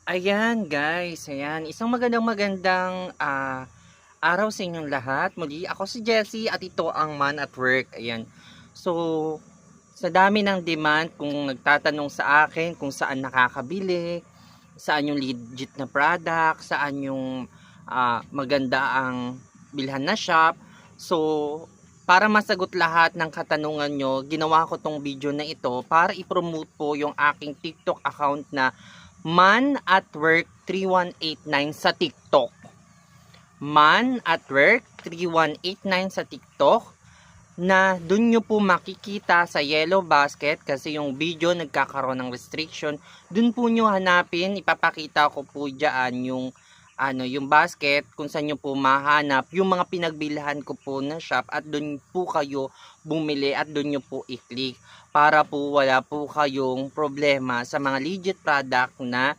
Ayan guys, ayan. Isang magandang araw sa inyong lahat. Muli ako si Jessie at ito ang Man at Work. Ayan. So, sa dami ng demand kung nagtatanong sa akin kung saan nakakabili, saan yung legit na product, saan yung maganda ang bilhan na shop. So, para masagot lahat ng katanungan nyo, ginawa ko tong video na ito para i-promote po yung aking TikTok account na Man at Work 3189 sa TikTok. Man at Work 3189 sa TikTok na dun nyo po makikita sa yellow basket kasi yung video nagkakaroon ng restriction. Dun po nyo hanapin, ipapakita ko po dyan yung basket kung saan nyo po mahanap yung mga pinagbilhan ko po na shop at dun po kayo bumili at dun nyo po i-click para po wala po kayong problema sa mga legit product na